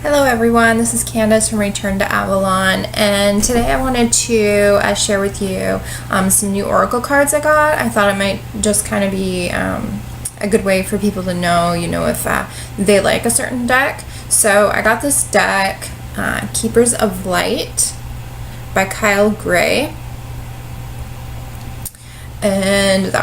Hello everyone, this is Candace from Return to Avalon, and today I wanted to share with you some new Oracle cards I got. I thought it might just kind of be a good way for people to know, if they like a certain deck. So I got this deck, Keepers of Light by Kyle Gray, and the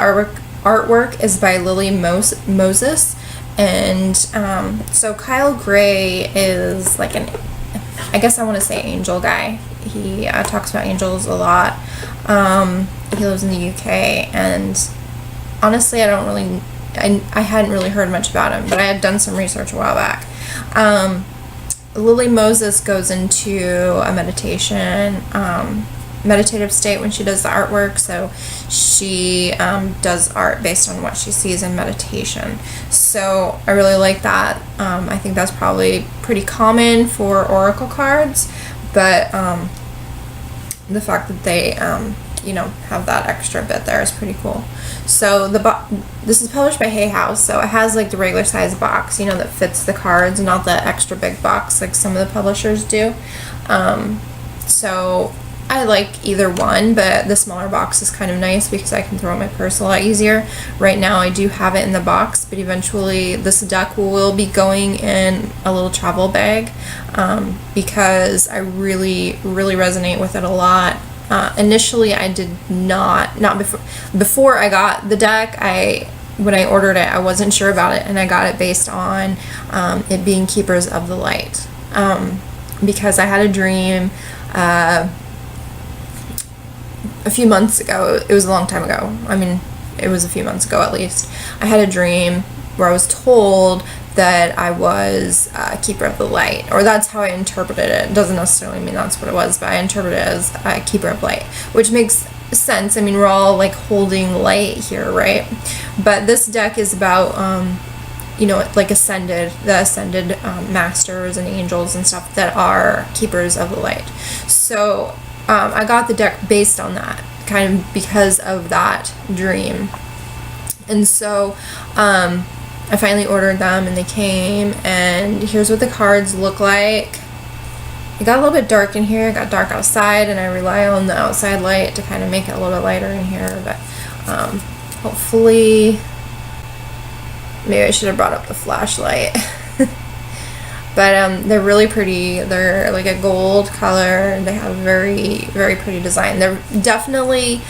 artwork is by Lily Moses. And so Kyle Gray is like I guess I want to say angel guy. He talks about angels a lot. He lives in the UK, and honestly I hadn't really heard much about him, but I had done some research a while back. Lily Moses goes into a meditative state when she does the artwork, so she does art based on what she sees in meditation. So I really like that. I think that's probably pretty common for Oracle cards, but the fact that they have that extra bit there is pretty cool. So this is published by Hay House, so it has like the regular size box, that fits the cards, not the extra big box like some of the publishers do. So I like either one, but the smaller box is kind of nice because I can throw it in my purse a lot easier. Right now I do have it in the box, but eventually this deck will be going in a little travel bag because I really resonate with it a lot. Initially I did not before I got the deck, when I ordered it, I wasn't sure about it, and I got it based on it being Keepers of the Light, because I had a dream a few months ago. It was a long time ago. I mean, it was a few months ago at least. I had a dream where I was told that I was a Keeper of the Light, or that's how I interpreted it. It doesn't necessarily mean that's what it was, but I interpreted it as a Keeper of Light, which makes sense. I mean, we're all like holding light here, right? But this deck is about like the ascended masters and angels and stuff that are Keepers of the Light. So I got the deck based on that, kind of because of that dream. And so I finally ordered them, and they came, and here's what the cards look like. It got a little bit dark in here. It got dark outside, and I rely on the outside light to kind of make it a little bit lighter in here, but hopefully, maybe I should have brought up the flashlight. But they're really pretty. They're like a gold color. They have very pretty design. They're definitely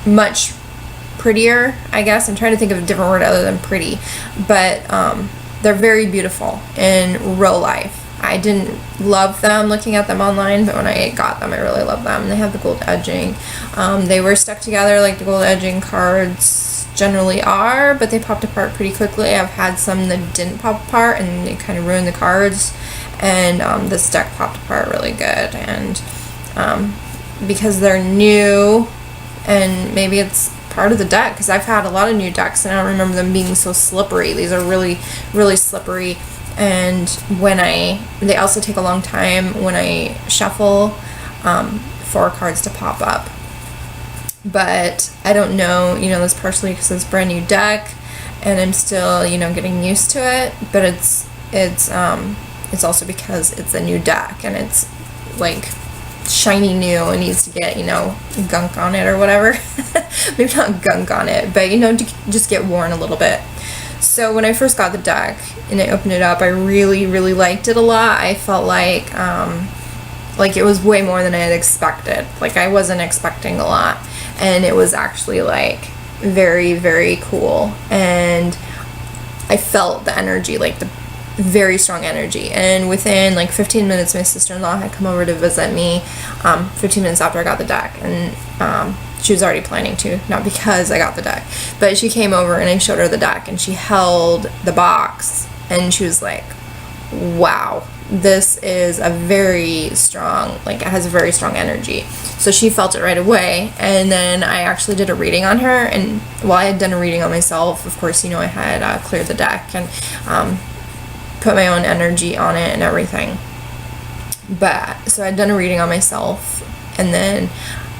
much prettier, I guess. I'm trying to think of a different word other than pretty, but they're very beautiful in real life. I didn't love them looking at them online, but when I got them, I really loved them. They have the gold edging. They were stuck together like the gold edging cards generally are, but they popped apart pretty quickly. I've had some that didn't pop apart, and they kind of ruined the cards, and this deck popped apart really good. And because they're new, and maybe it's part of the deck, because I've had a lot of new decks and I don't remember them being so slippery. These are really slippery, and they also take a long time when I shuffle for cards to pop up. But I don't know, that's partially because it's a brand new deck and I'm still, getting used to it, but it's also because it's a new deck and it's like shiny new and needs to get, gunk on it or whatever. Maybe not gunk on it, but to just get worn a little bit. So when I first got the deck and I opened it up, I really liked it a lot. I felt like it was way more than I had expected. Like, I wasn't expecting a lot, and it was actually like very cool, and I felt the energy, like the very strong energy. And within like 15 minutes, my sister-in-law had come over to visit me 15 minutes after I got the deck, and she was already planning to, not because I got the deck, but she came over and I showed her the deck, and she held the box and she was like, wow, this is a very strong, it has a very strong energy. So she felt it right away, and then I actually did a reading on her, and while I had done a reading on myself, of course, I had cleared the deck and put my own energy on it and everything. But so I'd done a reading on myself, and then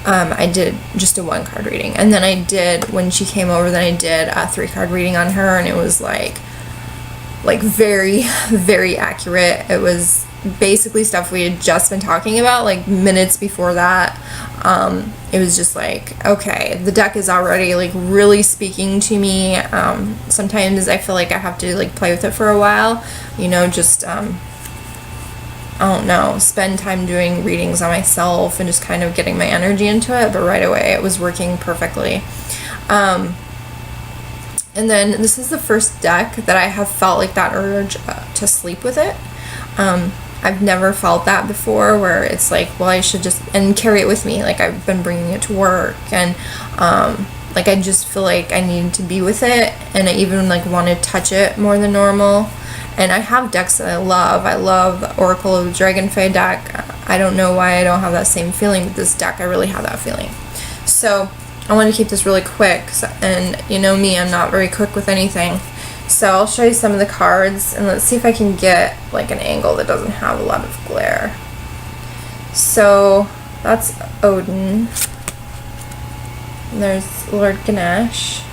I did just a 1-card reading, and then when she came over, then I did a 3-card reading on her, and it was like, like very, very accurate. It was basically stuff we had just been talking about like minutes before that. It was just like, okay, the deck is already like really speaking to me. Sometimes I feel like I have to like play with it for a while, you know, just I don't know, spend time doing readings on myself and just kind of getting my energy into it. But right away it was working perfectly. And then this is the first deck that I have felt like that urge to sleep with it. I've never felt that before, where it's like, well, I should just, and carry it with me. Like, I've been bringing it to work, and like, I just feel like I need to be with it, and I even like want to touch it more than normal. And I have decks that I love. I love the Oracle of the Dragonfey deck. I don't know why I don't have that same feeling with this deck. I really have that feeling. So I want to keep this really quick, and you know me, I'm not very quick with anything. So I'll show you some of the cards, and let's see if I can get like an angle that doesn't have a lot of glare. So that's Odin. And there's Lord Ganesh.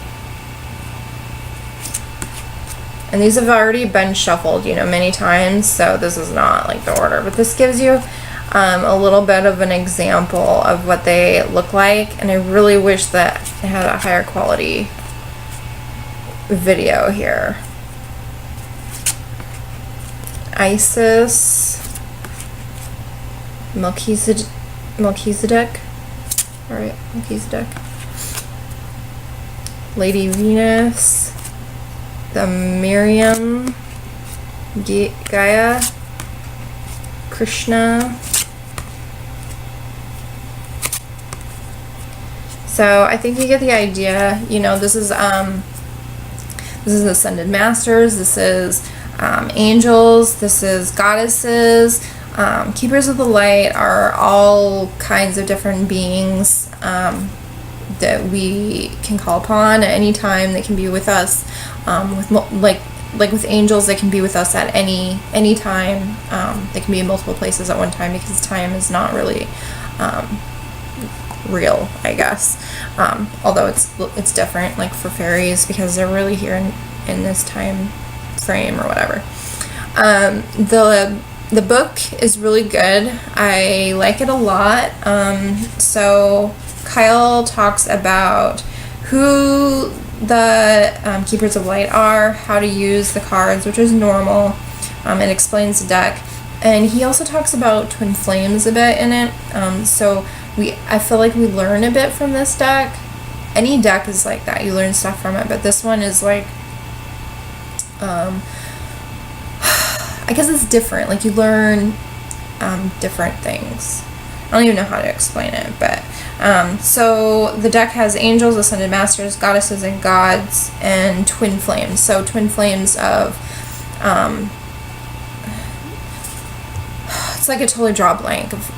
And these have already been shuffled, you know, many times, so this is not like the order. But this gives you a little bit of an example of what they look like, and I really wish that I had a higher quality video here. Isis, Melchizedek, alright, Melchizedek, Lady Venus, the Miriam, Gaia, Krishna. So I think you get the idea. You know, this is Ascended Masters, this is angels, this is goddesses. Keepers of the Light are all kinds of different beings that we can call upon at any time. They can be with us, like with angels, they can be with us at any time. They can be in multiple places at one time, because time is not really real, I guess. Although it's different, like for fairies, because they're really here in this time frame or whatever. The book is really good. I like it a lot. So Kyle talks about who the Keepers of Light are, how to use the cards, which is normal. It explains the deck, and he also talks about Twin Flames a bit in it. So I feel like we learn a bit from this deck. Any deck is like that, you learn stuff from it, but this one is like, I guess it's different. Like, you learn different things. I don't even know how to explain it, but so the deck has angels, ascended masters, goddesses, and gods, and twin flames. So twin flames of it's like I totally draw a blank of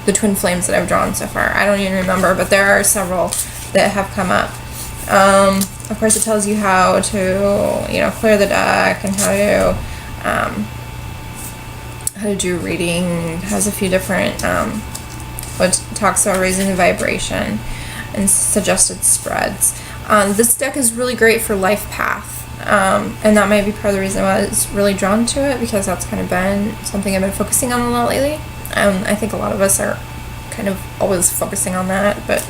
the twin flames that I've drawn so far. I don't even remember, but there are several that have come up. Of course, it tells you how to, you know, clear the deck, and how to do reading. It has a few different, what talks about raising the vibration and suggested spreads. This deck is really great for life path. And that might be part of the reason why I was really drawn to it, because that's kind of been something I've been focusing on a lot lately. I think a lot of us are kind of always focusing on that, but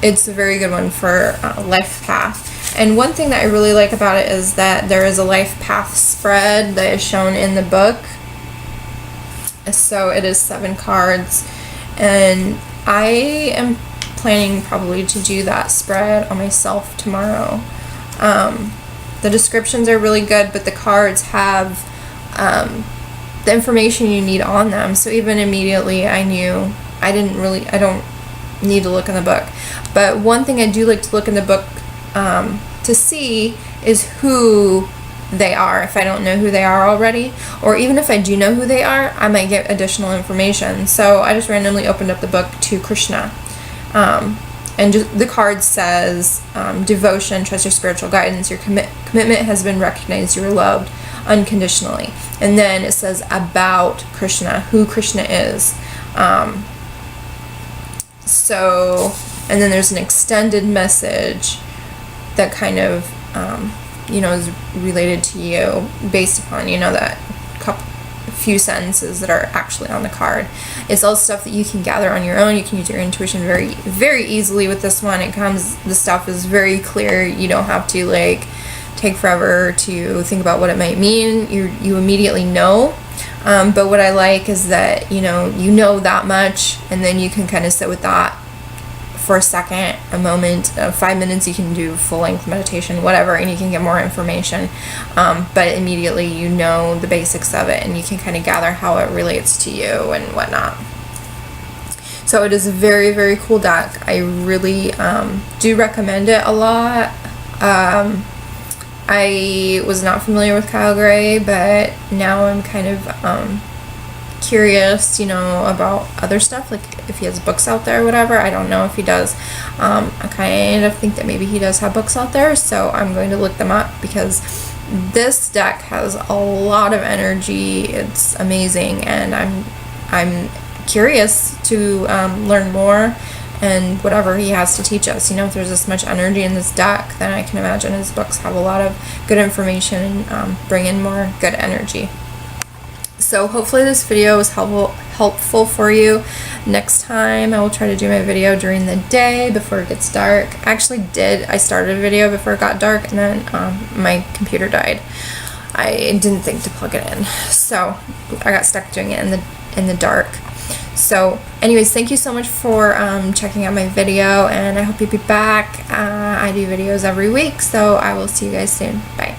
it's a very good one for life path. And one thing that I really like about it is that there is a life path spread that is shown in the book. So it is 7 cards, and I am planning probably to do that spread on myself tomorrow. The descriptions are really good, but the cards have the information you need on them. So even immediately I knew I don't need to look in the book. But one thing I do like to look in the book to see is who they are, if I don't know who they are already, or even if I do know who they are, I might get additional information. So I just randomly opened up the book to Krishna, and just, the card says devotion, trust your spiritual guidance, your commitment has been recognized, you are loved unconditionally. And then it says about Krishna, who Krishna is. So, and then there's an extended message that kind of you know, is related to you based upon, you know, that few sentences that are actually on the card. It's all stuff that you can gather on your own. You can use your intuition very, very easily with this one. The stuff is very clear. You don't have to like take forever to think about what it might mean. You immediately know. But what I like is that, you know that much, and then you can kind of sit with that for a second, a moment, 5 minutes. You can do full-length meditation, whatever, and you can get more information. But immediately you know the basics of it, and you can kind of gather how it relates to you and whatnot. So it is a very, very cool deck. I really do recommend it a lot. I was not familiar with Kyle Gray, but now I'm kind of curious, you know, about other stuff, like if he has books out there or whatever. I don't know if he does. I kind of think that maybe he does have books out there, so I'm going to look them up, because this deck has a lot of energy. It's amazing, and I'm curious to learn more and whatever he has to teach us. You know, if there's this much energy in this deck, then I can imagine his books have a lot of good information and bring in more good energy. So hopefully this video was helpful for you. Next time I will try to do my video during the day before it gets dark. I started a video before it got dark, and then my computer died. I didn't think to plug it in, so I got stuck doing it in the dark. So anyways, thank you so much for checking out my video, and I hope you'll be back. I do videos every week, so I will see you guys soon. Bye.